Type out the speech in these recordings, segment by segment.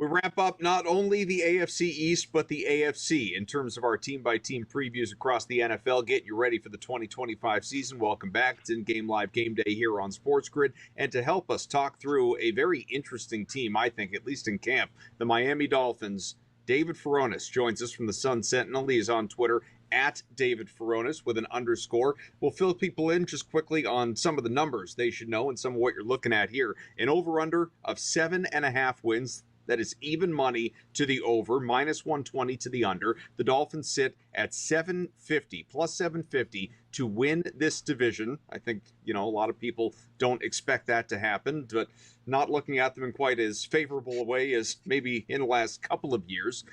We wrap up not only the AFC East, but the AFC in terms of our team-by-team previews across the NFL. Get you ready for the 2025 season. Welcome back. It's In-Game Live Gameday here on SportsGrid. And to help us talk through a very interesting team, I think, at least in camp, the Miami Dolphins, David Furones joins us from the Sun Sentinel. He is on Twitter at David Furones with an underscore. We'll fill people in just quickly on some of the numbers they should know and some of what you're looking at here. An over-under of 7.5 wins. That is even money to the over, minus 120 to the under. The Dolphins sit at 750, plus 750 to win this division. I think, a lot of people don't expect that to happen, but not looking at them in quite as favorable a way as maybe in the last couple of years.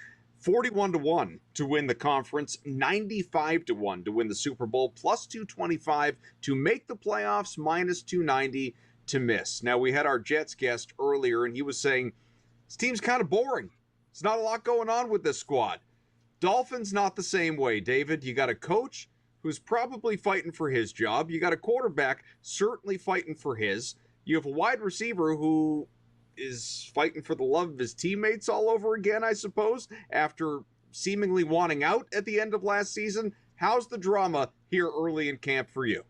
41-1 to win the conference, 95-1 to win the Super Bowl, plus 225 to make the playoffs, minus 290 to miss. Now, we had our Jets guest earlier, and he was saying, this team's kind of boring. There's not a lot going on with this squad. Dolphins, not the same way, David. You got a coach who's probably fighting for his job. You got a quarterback certainly fighting for his. You have a wide receiver who is fighting for the love of his teammates all over again, I suppose, after seemingly wanting out at the end of last season. How's the drama here early in camp for you?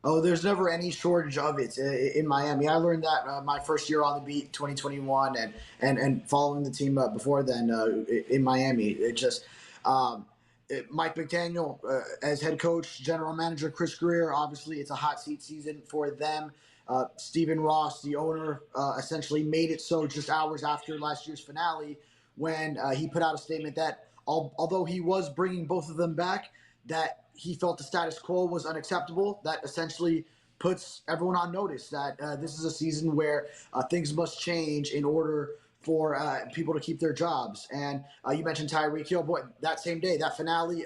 Oh, there's never any shortage of it in Miami. I learned that my first year on the beat, 2021, and following the team before then in Miami. It just Mike McDaniel as head coach, general manager Chris Greer. Obviously, it's a hot seat season for them. Stephen Ross, the owner, essentially made it so just hours after last year's finale when he put out a statement that although he was bringing both of them back, that he felt the status quo was unacceptable. That essentially puts everyone on notice that this is a season where things must change in order for people to keep their jobs. And you mentioned Tyreek Hill. Boy, that same day, that finale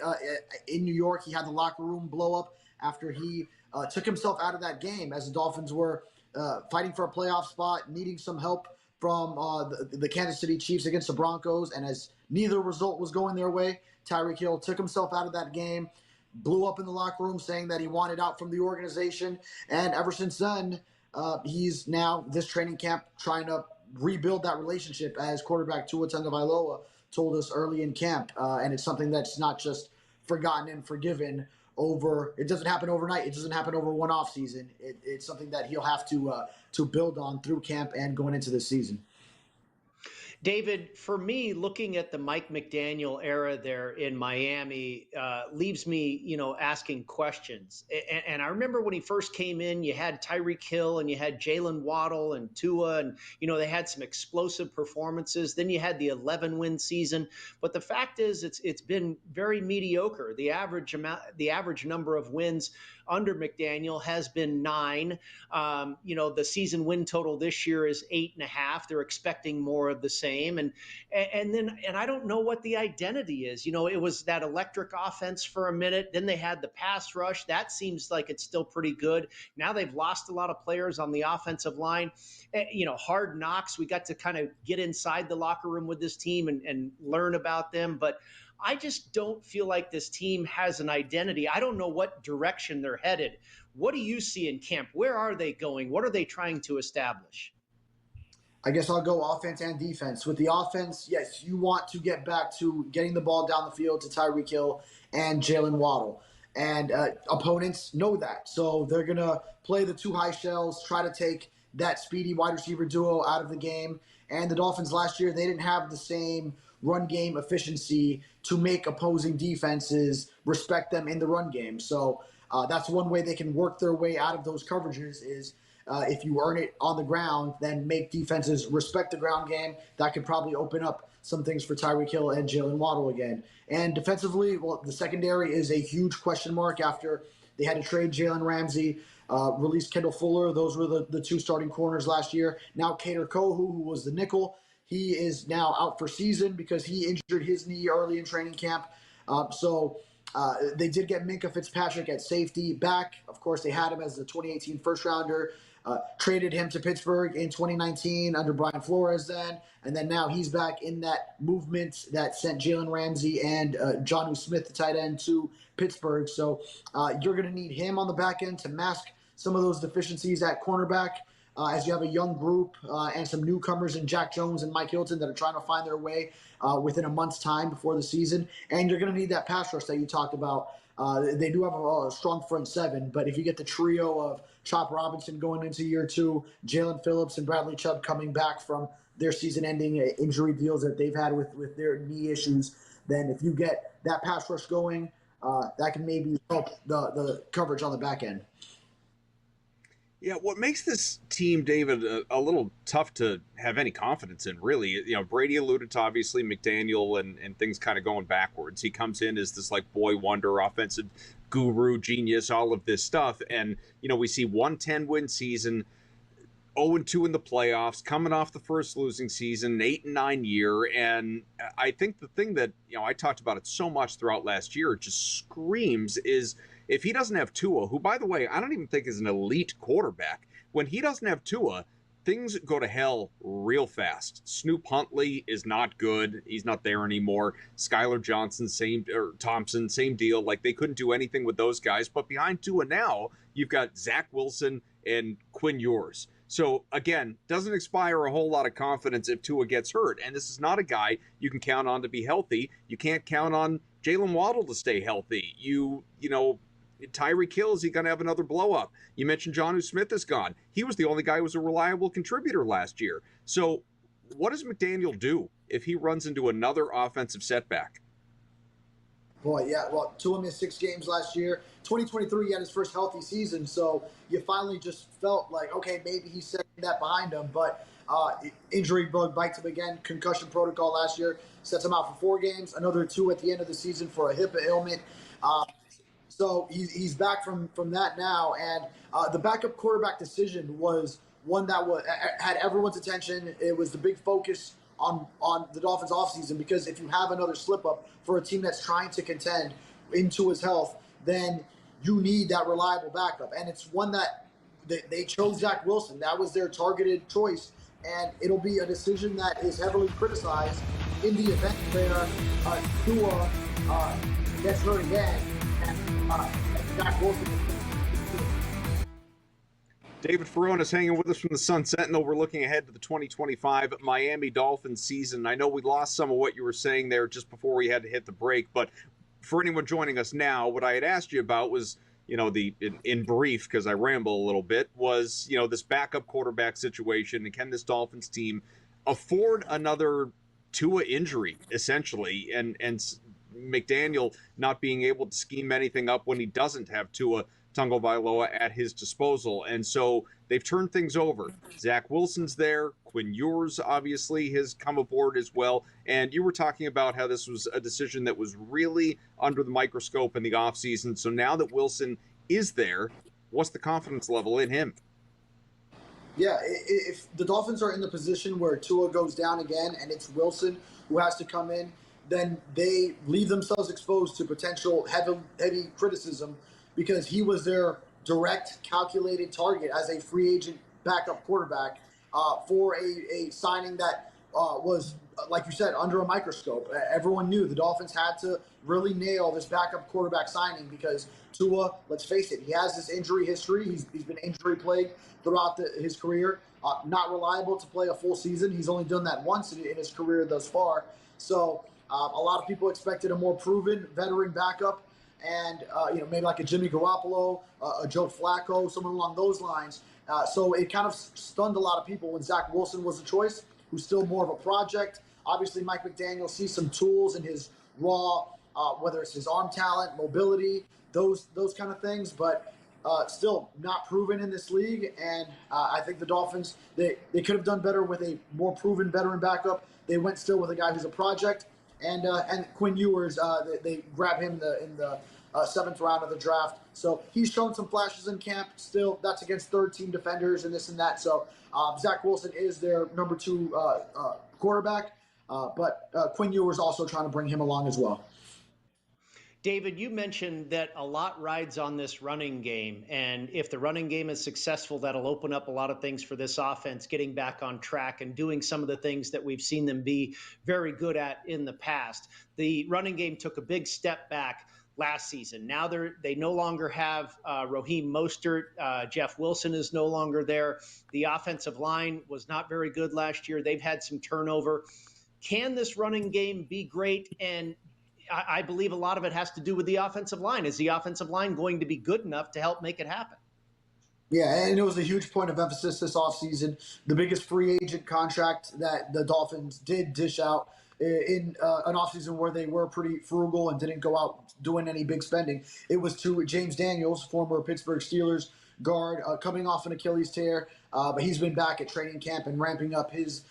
in New York, he had the locker room blow up after he took himself out of that game as the Dolphins were fighting for a playoff spot, needing some help from the Kansas City Chiefs against the Broncos. And as neither result was going their way, Tyreek Hill took himself out of that game, blew up in the locker room saying that he wanted out from the organization. And ever since then, he's now this training camp trying to rebuild that relationship, as quarterback Tua Tagovailoa told us early in camp. And it's something that's not just forgotten and forgiven over. It doesn't happen overnight. It doesn't happen over one off season. It's something that he'll have to build on through camp and going into this season. David, for me, looking at the Mike McDaniel era there in Miami leaves me, asking questions. And I remember when he first came in, you had Tyreek Hill and you had Jalen Waddle and Tua, and, they had some explosive performances. Then you had the 11-win season. But the fact is, it's been very mediocre. The average number of wins under McDaniel has been 9. The season win total this year is 8.5. They're expecting more of the same. And I don't know what the identity is. It was that electric offense for a minute. Then they had the pass rush. That seems like it's still pretty good. Now they've lost a lot of players on the offensive line. Hard knocks. We got to kind of get inside the locker room with this team and learn about them. But I just don't feel like this team has an identity. I don't know what direction they're headed. What do you see in camp? Where are they going? What are they trying to establish? I guess I'll go offense and defense. With the offense, yes, you want to get back to getting the ball down the field to Tyreek Hill and Jalen Waddle. And opponents know that. So they're going to play the two high shells, try to take that speedy wide receiver duo out of the game. And the Dolphins last year, they didn't have the same run game efficiency to make opposing defenses respect them in the run game. So that's one way they can work their way out of those coverages is if you earn it on the ground, then make defenses respect the ground game. That could probably open up some things for Tyreek Hill and Jalen Waddle again. And defensively, well, the secondary is a huge question mark after they had to trade Jalen Ramsey, release Kendall Fuller. Those were the two starting corners last year. Now Kader Kohu, who was the nickel, he is now out for season because he injured his knee early in training camp. So they did get Minkah Fitzpatrick at safety back. Of course, they had him as the 2018 first-rounder. Traded him to Pittsburgh in 2019 under Brian Flores then. And then now he's back in that movement that sent Jalen Ramsey and Jonnu Smith, the tight end, to Pittsburgh. So you're going to need him on the back end to mask some of those deficiencies at cornerback. as you have a young group and some newcomers in Jack Jones and Mike Hilton that are trying to find their way within a month's time before the season. And you're going to need that pass rush that you talked about. They do have a strong front seven, but if you get the trio of Chop Robinson going into year 2, Jalen Phillips and Bradley Chubb coming back from their season-ending injury deals that they've had with their knee issues, then if you get that pass rush going, that can maybe help the coverage on the back end. Yeah, what makes this team, David, a little tough to have any confidence in, really, you know, Brady alluded to, obviously, McDaniel and things kind of going backwards. He comes in as this, like, boy wonder, offensive guru, genius, all of this stuff. And, you know, we see 110-win season, 0-2 in the playoffs, coming off the first losing season, 8-9 year. And I think the thing that, you know, I talked about it so much throughout last year, it just screams is, if he doesn't have Tua, who, by the way, I don't even think is an elite quarterback, when he doesn't have Tua, things go to hell real fast. Snoop Huntley is not good. He's not there anymore. Skylar Johnson, Thompson, same deal. Like, they couldn't do anything with those guys. But behind Tua now, you've got Zach Wilson and Quinn Ewers. So, again, doesn't inspire a whole lot of confidence if Tua gets hurt. And this is not a guy you can count on to be healthy. You can't count on Jalen Waddle to stay healthy. You know, Tyreek Hill, is he going to have another blow up? You mentioned Jonnu Smith is gone. He was the only guy who was a reliable contributor last year. So what does McDaniel do if he runs into another offensive setback? Boy, yeah. Well, Tua missed 6 games last year. 2023, he had his first healthy season. So you finally just felt like, okay, maybe he's setting that behind him. But injury bug bites him again. Concussion protocol last year sets him out for 4 games. Another 2 at the end of the season for a hip ailment. So he's back from that now, and the backup quarterback decision was one that had everyone's attention. It was the big focus on the Dolphins offseason, because if you have another slip-up for a team that's trying to contend into his health, then you need that reliable backup. And it's one that they chose Zach Wilson. That was their targeted choice, and it'll be a decision that is heavily criticized in the event where Tua gets hurt again. David Furones hanging with us from the Sun Sentinel. We're looking ahead to the 2025 Miami Dolphins season. I know we lost some of what you were saying there just before we had to hit the break, but for anyone joining us now, what I had asked you about was, you know, in brief, because I ramble a little bit, was, you know, this backup quarterback situation, and can this Dolphins team afford another Tua injury, essentially, and McDaniel not being able to scheme anything up when he doesn't have Tua Tagovailoa at his disposal. And so they've turned things over. Zach Wilson's there. Quinn Ewers obviously has come aboard as well. And you were talking about how this was a decision that was really under the microscope in the offseason. So now that Wilson is there, what's the confidence level in him? Yeah, if the Dolphins are in the position where Tua goes down again and it's Wilson who has to come in, then they leave themselves exposed to potential heavy criticism, because he was their direct calculated target as a free agent backup quarterback for a signing that was, like you said, under a microscope. Everyone knew the Dolphins had to really nail this backup quarterback signing, because Tua, let's face it, he has this injury history. He's been injury plagued throughout his career, not reliable to play a full season. He's only done that once in his career thus far. So a lot of people expected a more proven veteran backup, and maybe like a Jimmy Garoppolo, a Joe Flacco, someone along those lines. So it kind of stunned a lot of people when Zach Wilson was the choice, who's still more of a project. Obviously, Mike McDaniel sees some tools in his raw, whether it's his arm talent, mobility, those kind of things, but still not proven in this league. And I think the Dolphins, they could have done better with a more proven veteran backup. They went still with a guy who's a project. And Quinn Ewers, they grab him in the 7th round of the draft. So he's shown some flashes in camp. Still, that's against third-team defenders and this and that. So Zach Wilson is their number 2 quarterback, but Quinn Ewers also trying to bring him along as well. David, you mentioned that a lot rides on this running game, and if the running game is successful, that'll open up a lot of things for this offense, getting back on track and doing some of the things that we've seen them be very good at in the past. The running game took a big step back last season. Now they no longer have Raheem Mostert. Jeff Wilson is no longer there. The offensive line was not very good last year. They've had some turnover. Can this running game be great? And I believe a lot of it has to do with the offensive line. Is the offensive line going to be good enough to help make it happen? Yeah, and it was a huge point of emphasis this offseason. The biggest free agent contract that the Dolphins did dish out in an offseason where they were pretty frugal and didn't go out doing any big spending. It was to James Daniels, former Pittsburgh Steelers guard, coming off an Achilles tear, but he's been back at training camp and ramping up his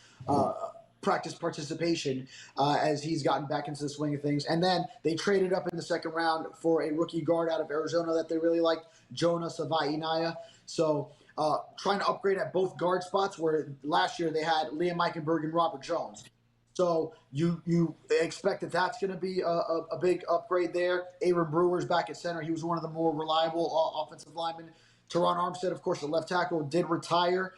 practice participation as he's gotten back into the swing of things. And then they traded up in the second round for a rookie guard out of Arizona that they really liked, Jonah Savaiinaya. So trying to upgrade at both guard spots, where last year they had Liam Eichenberg and Robert Jones. So you expect that that's going to be a big upgrade there. Aaron Brewer's back at center. He was one of the more reliable offensive linemen. Teron Armstead, of course, the left tackle, did retire.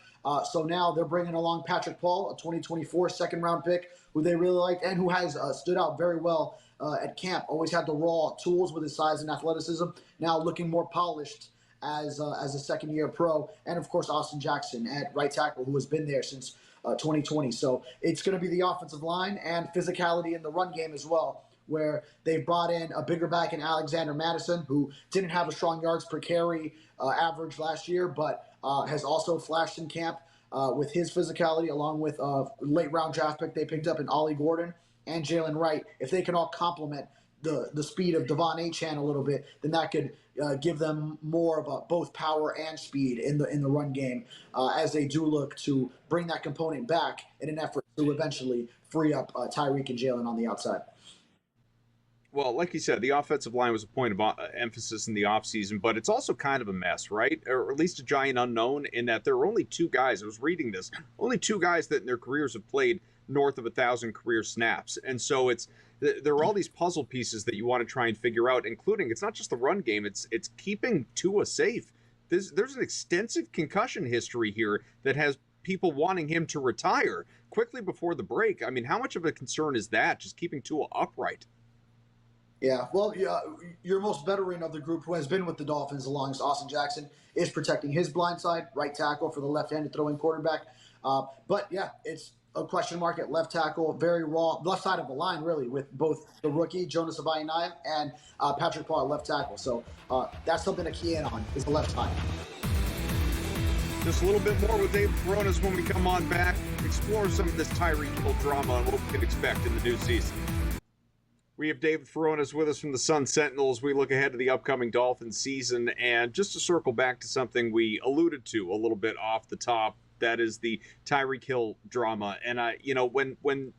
So now they're bringing along Patrick Paul, a 2024 second-round pick, who they really liked and who has stood out very well at camp. Always had the raw tools with his size and athleticism. Now looking more polished as a second-year pro. And, of course, Austin Jackson at right tackle, who has been there since 2020. So it's going to be the offensive line and physicality in the run game as well, where they've brought in a bigger back in Alexander Madison, who didn't have a strong yards per carry average last year, but has also flashed in camp with his physicality, along with late-round draft pick they picked up in Ollie Gordon and Jalen Wright. If they can all complement the speed of VonAchane a little bit, then that could give them more of both power and speed in the run game as they do look to bring that component back in an effort to eventually free up Tyreek and Jalen on the outside. Well, like you said, the offensive line was a point of emphasis in the offseason, but it's also kind of a mess, right? Or at least a giant unknown in that there are only two guys, I was reading this, only two guys that in their careers have played north of 1,000 career snaps. And so there are all these puzzle pieces that you want to try and figure out, including it's not just the run game, it's keeping Tua safe. There's an extensive concussion history here that has people wanting him to retire quickly before the break. I mean, how much of a concern is that, just keeping Tua upright? Yeah, well, your most veteran of the group, who has been with the Dolphins alongside Austin Jackson, is protecting his blind side, right tackle for the left-handed throwing quarterback. But, yeah, it's a question mark at left tackle, very raw, left side of the line, really, with both the rookie, Jonas Savaiinaya, and Patrick Paul at left tackle. So that's something to key in on, is the left side. Just a little bit more with David Furones when we come on back, explore some of this Tyreek Hill drama and what we can expect in the new season. We have David Furones with us from the Sun Sentinel as we look ahead to the upcoming Dolphins season. And just to circle back to something we alluded to a little bit off the top, that is the Tyreek Hill drama. And, when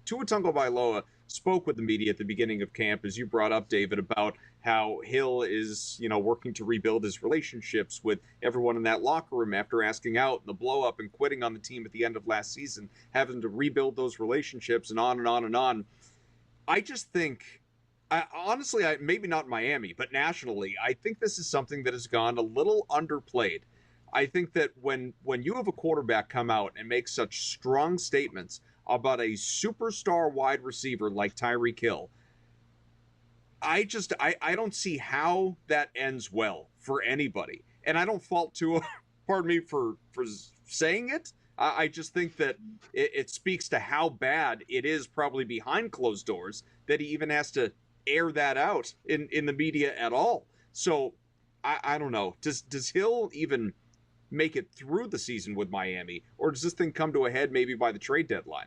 Tua Tagovailoa spoke with the media at the beginning of camp, as you brought up, David, about how Hill is, working to rebuild his relationships with everyone in that locker room after asking out and the blow up and quitting on the team at the end of last season, having to rebuild those relationships and on and on and on. I just think, honestly, maybe not Miami, but nationally, I think this is something that has gone a little underplayed. I think that when you have a quarterback come out and make such strong statements about a superstar wide receiver like Tyreek Hill, I don't see how that ends well for anybody. And I don't fault Tua, pardon me, for saying it. I just think that it speaks to how bad it is probably behind closed doors that he even has to air that out in the media at all. So I don't know. Does Hill even make it through the season with Miami, or does this thing come to a head maybe by the trade deadline?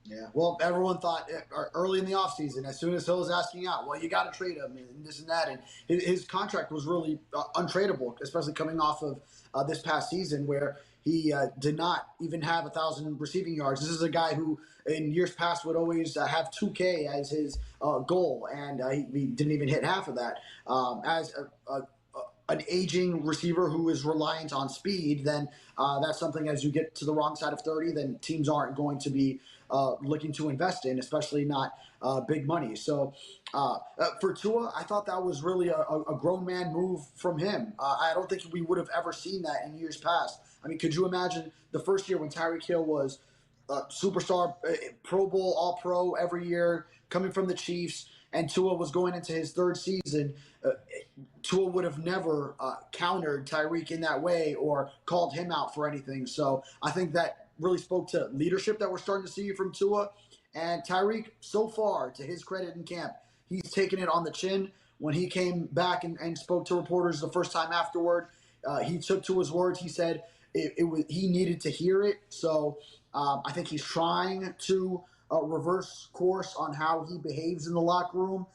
Yeah, well, everyone thought early in the offseason, as soon as Hill was asking out, well, you got to trade him and this and that. And his contract was really untradeable, especially coming off of this past season where he did not even have 1,000 receiving yards. This is a guy who in years past would always have 2K as his goal, and he didn't even hit half of that. As an aging receiver who is reliant on speed, then that's something as you get to the wrong side of 30, then teams aren't going to be looking to invest in, especially not big money. So for Tua, I thought that was really a grown man move from him. I don't think we would have ever seen that in years past. I mean, could you imagine the first year when Tyreek Hill was superstar, Pro Bowl, All-Pro every year, coming from the Chiefs, and Tua was going into his third season, Tua would have never countered Tyreek in that way or called him out for anything. So I think that really spoke to leadership that we're starting to see from Tua. And Tyreek, so far, to his credit in camp, he's taken it on the chin. When he came back and spoke to reporters the first time afterward, he took to his words. He said he needed to hear it. So I think he's trying to reverse course on how he behaves in the locker room.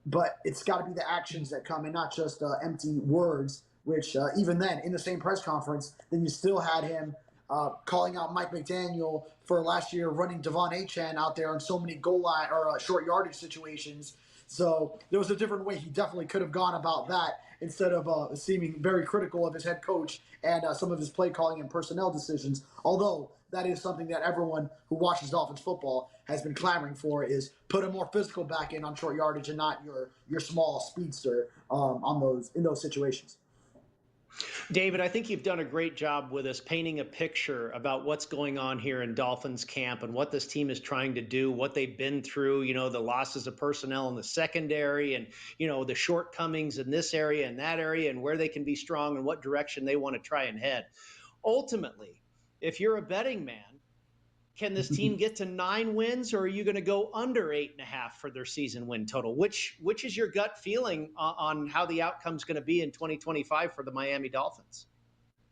But it's got to be the actions that come and not just empty words, which even then, in the same press conference, then you still had him calling out Mike McDaniel for last year running VonAchane out there on so many goal line or short yardage situations. So there was a different way he definitely could have gone about that instead of seeming very critical of his head coach and some of his play calling and personnel decisions. Although that is something that everyone who watches Dolphins football has been clamoring for, is put a more physical back in on short yardage and not your small speedster in those situations. David, I think you've done a great job with us painting a picture about what's going on here in Dolphins camp and what this team is trying to do, what they've been through, the losses of personnel in the secondary and, the shortcomings in this area and that area and where they can be strong and what direction they want to try and head. Ultimately, if you're a betting man, can this team get to 9 wins, or are you going to go under 8.5 for their season win total? Which is your gut feeling on how the outcome's going to be in 2025 for the Miami Dolphins?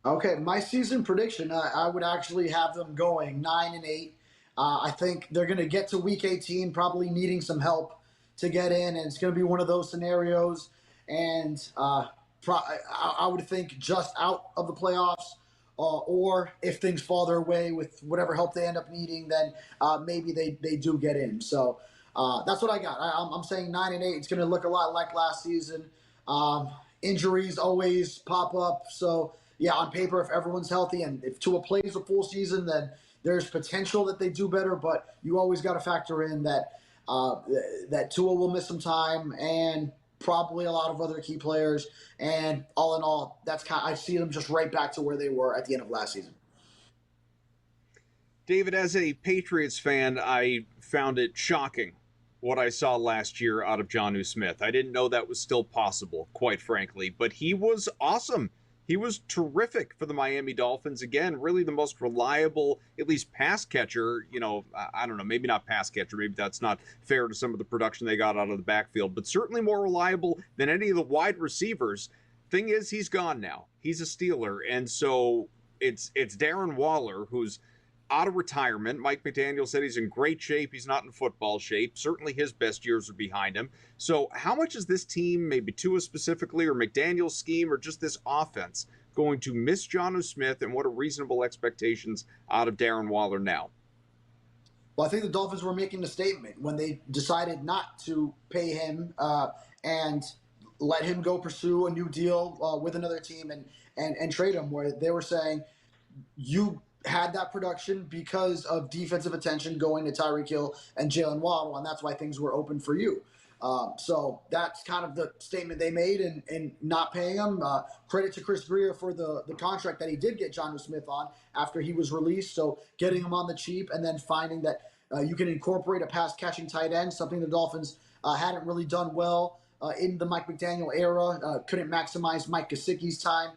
Okay, my season prediction, I would actually have them going 9-8. I think they're going to get to Week 18, probably needing some help to get in, and it's going to be one of those scenarios. And I would think just out of the playoffs. Or if things fall their way with whatever help they end up needing, then maybe they do get in. So that's what I got. I'm saying 9-8. It's going to look a lot like last season. Injuries always pop up. So, yeah, on paper, if everyone's healthy and if Tua plays a full season, then there's potential that they do better. But you always got to factor in that Tua will miss some time and probably a lot of other key players, and all in all, I see them just right back to where they were at the end of last season. David, as a Patriots fan, I found it shocking what I saw last year out of Jonnu Smith. I didn't know that was still possible, quite frankly, but he was awesome. He was terrific for the Miami Dolphins. Again, really the most reliable, at least pass catcher. I don't know, maybe not pass catcher. Maybe that's not fair to some of the production they got out of the backfield, but certainly more reliable than any of the wide receivers. Thing is, he's gone now. He's a Steeler. And so it's Darren Waller, who's out of retirement. Mike McDaniel said he's in great shape. He's not in football shape. Certainly his best years are behind him. So how much is this team, maybe Tua specifically, or McDaniel's scheme, or just this offense, going to miss Jonnu Smith, and what are reasonable expectations out of Darren Waller now? Well, I think the Dolphins were making a statement when they decided not to pay him and let him go pursue a new deal with another team and trade him, where they were saying, you had that production because of defensive attention going to Tyreek Hill and Jalen Waddle, and that's why things were open for you. So that's kind of the statement they made in not paying him. Credit to Chris Greer for the contract that he did get Jonnu Smith on after he was released. So getting him on the cheap and then finding that you can incorporate a pass-catching tight end, something the Dolphins hadn't really done well in the Mike McDaniel era. Couldn't maximize Mike Gesicki's time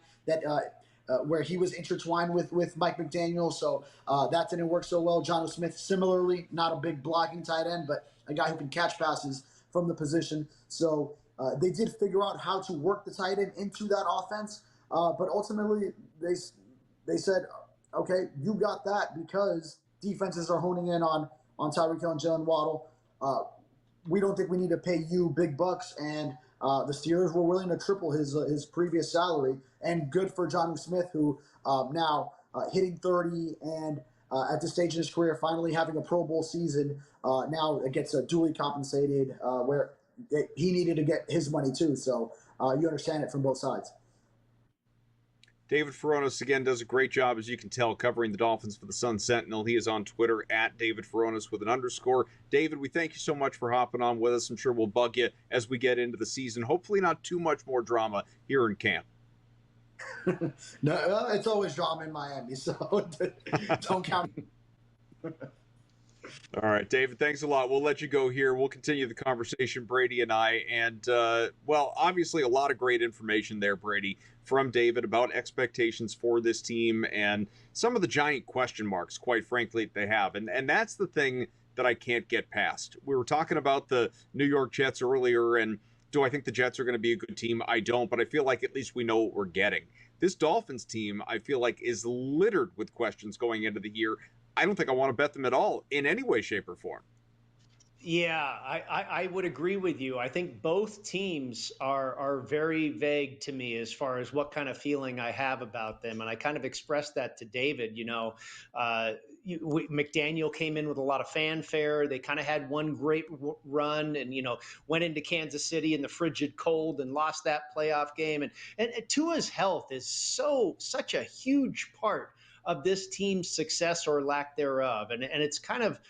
where he was intertwined with Mike McDaniel. So that didn't work so well. Jonnu Smith, similarly, not a big blocking tight end, but a guy who can catch passes from the position. So they did figure out how to work the tight end into that offense. But ultimately, they said, okay, you got that because defenses are honing in on Tyreek Hill and Jalen Waddle. We don't think we need to pay you big bucks. And the Steelers were willing to triple his previous salary. And good for Jonnu Smith, who now hitting 30 and at this stage in his career, finally having a Pro Bowl season, now gets duly compensated where he needed to get his money too. So you understand it from both sides. David Furones, again, does a great job, as you can tell, covering the Dolphins for the Sun Sentinel. He is on Twitter at David Furones with an underscore. David, we thank you so much for hopping on with us. I'm sure we'll bug you as we get into the season. Hopefully not too much more drama here in camp. No, it's always drama in Miami, so don't count. All right, David, thanks a lot. We'll let you go here. We'll continue the conversation, Brady and I. And, well, obviously a lot of great information there, Brady, from David about expectations for this team and some of the giant question marks, quite frankly, they have. And that's the thing that I can't get past. We were talking about the New York Jets earlier, and do I think the Jets are going to be a good team? I don't, but I feel like at least we know what we're getting. This Dolphins team, I feel like, is littered with questions going into the year. I don't think I want to bet them at all in any way, shape, or form. Yeah, I would agree with you. I think both teams are very vague to me as far as what kind of feeling I have about them. And I kind of expressed that to David. McDaniel came in with a lot of fanfare. They kind of had one great run and, went into Kansas City in the frigid cold and lost that playoff game. And Tua's health is such a huge part of this team's success or lack thereof. And it's kind of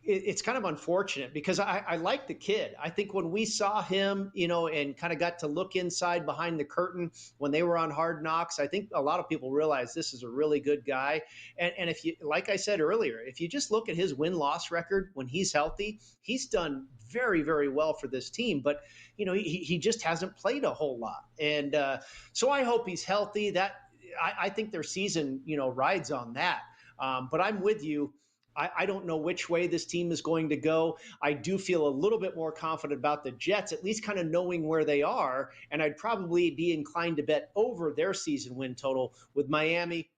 it's kind of unfortunate because I like the kid. I think when we saw him, and kind of got to look inside behind the curtain when they were on Hard Knocks, I think a lot of people realize this is a really good guy. And if you, like I said earlier, if you just look at his win-loss record when he's healthy, he's done very, very well for this team. But, he just hasn't played a whole lot. And so I hope he's healthy. I think their season, rides on that. But I'm with you. I don't know which way this team is going to go. I do feel a little bit more confident about the Jets, at least kind of knowing where they are. And I'd probably be inclined to bet over their season win total. With Miami,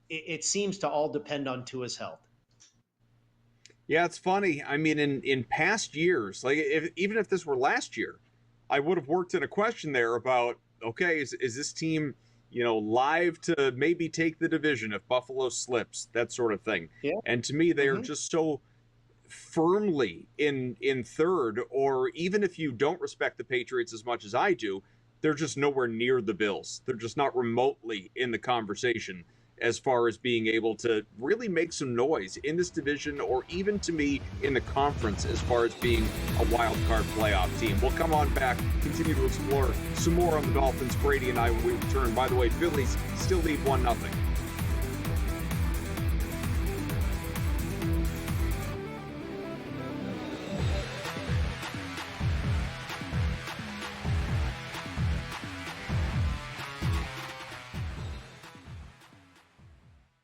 it seems to all depend on Tua's health. Yeah, it's funny. I mean, in past years, like even if this were last year, I would have worked in a question there about, okay, is this team live to maybe take the division if Buffalo slips, that sort of thing. Yeah. And to me, they are just so firmly in third, or even if you don't respect the Patriots as much as I do, they're just nowhere near the Bills. They're just not remotely in the conversation as far as being able to really make some noise in this division, or even to me in the conference as far as being a wild card playoff team. We'll come on back, continue to explore some more on the Dolphins, Brady and I, when we return. By the way, Phillies still lead 1-0.